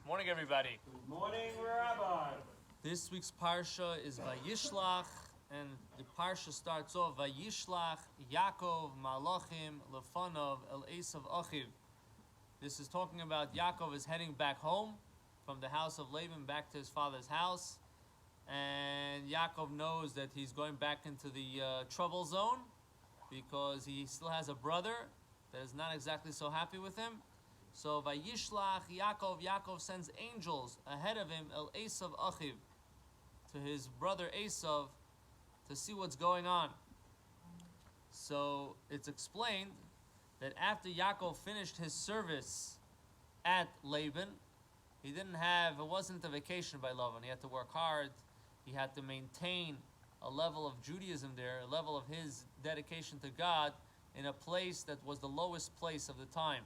Morning, everybody. Good morning, Rabbi. This week's parsha is Vayishlach, and the parsha starts off Vayishlach Yaakov Malachim Lefanov El Esav Achiv. This is talking about Yaakov is heading back home from the house of Laban back to his father's house, and Yaakov knows that he's going back into the trouble zone because he still has a brother that is not exactly so happy with him. So Vayishlach Yaakov sends angels ahead of him El Esav Achiv, to his brother Esav, to see what's going on. So it's explained that after Yaakov finished his service at Laban, it wasn't a vacation by Laban. He had to work hard. He had to maintain a level of Judaism there, a level of his dedication to God in a place that was the lowest place of the time.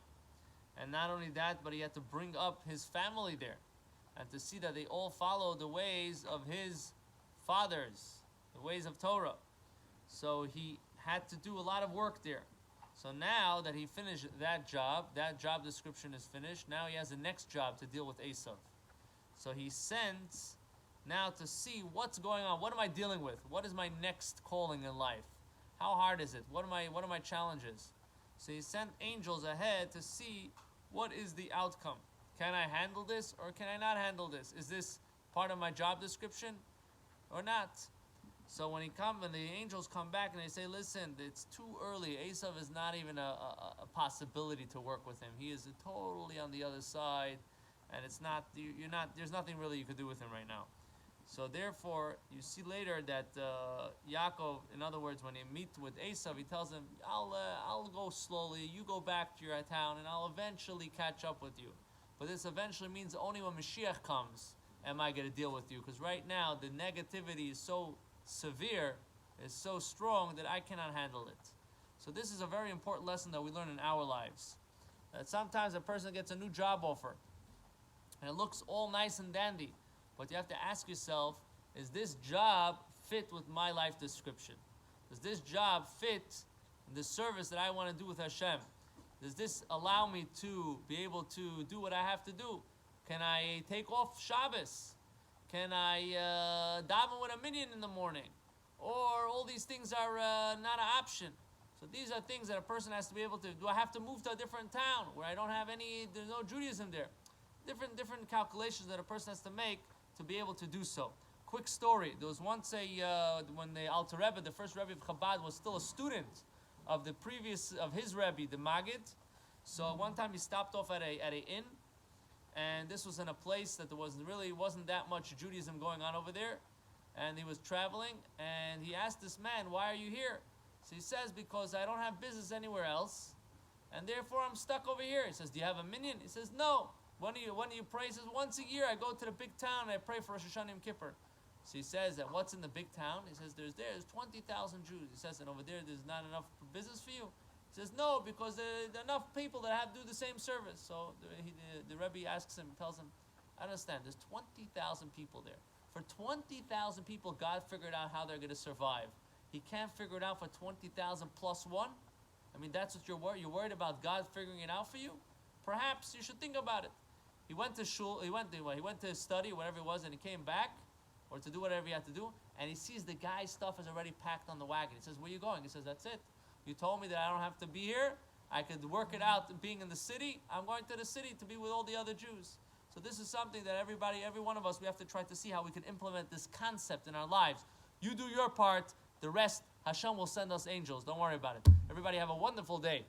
And not only that, but he had to bring up his family there and to see that they all follow the ways of his fathers, the ways of Torah. So he had to do a lot of work there. So now that he finished that job description is finished, now he has the next job to deal with Esav. So he sends now to see what's going on. What am I dealing with? What is my next calling in life? How hard is it? What are my challenges? So he sent angels ahead to see what is the outcome. Can I handle this or can I not handle this? Is this part of my job description or not? So when the angels come back and they say, listen, it's too early. Esav is not even a possibility to work with him. He is totally on the other side, and there's nothing really you could do with him right now. So therefore, you see later that Yaakov, in other words, when he meets with Esav, he tells him, I'll go slowly, you go back to your town, and I'll eventually catch up with you. But this eventually means only when Mashiach comes am I going to deal with you. Because right now, the negativity is so severe, is so strong, that I cannot handle it. So this is a very important lesson that we learn in our lives. That sometimes a person gets a new job offer, and it looks all nice and dandy. But you have to ask yourself, is this job fit with my life description? Does this job fit the service that I want to do with Hashem? Does this allow me to be able to do what I have to do? Can I take off Shabbos? Can I daven with a minyan in the morning? Or all these things are not an option. So these are things that a person has to be able to. Do I have to move to a different town where I don't have there's no Judaism there? Different calculations that a person has to make to be able to do so. Quick story. There was once when the Alter Rebbe, the first Rebbe of Chabad, was still a student of his Rebbe, the Maggid. So one time he stopped off at a inn, and this was in a place that there wasn't that much Judaism going on over there, and he was traveling, and he asked this man, why are you here? So he says, because I don't have business anywhere else, and therefore I'm stuck over here. He says, do you have a minyan? He says, no. When do you pray? He says, once a year I go to the big town and I pray for Rosh Hashanah Yom Kippur. So he says, that what's in the big town? He says, there's 20,000 Jews. He says, and over there there's not enough business for you? He says, no, because there are enough people that have to do the same service. So the Rebbe asks him, tells him, I understand, there's 20,000 people there. For 20,000 people, God figured out how they're going to survive. He can't figure it out for 20,000 plus one? I mean, that's what you're worried. You're worried about God figuring it out for you? Perhaps you should think about it. He went to shul, he went to study, whatever it was, and he came back, or to do whatever he had to do, and he sees the guy's stuff is already packed on the wagon. He says, where are you going? He says, that's it. You told me that I don't have to be here. I could work it out being in the city. I'm going to the city to be with all the other Jews. So this is something that every one of us, we have to try to see how we can implement this concept in our lives. You do your part, the rest, Hashem will send us angels. Don't worry about it. Everybody have a wonderful day.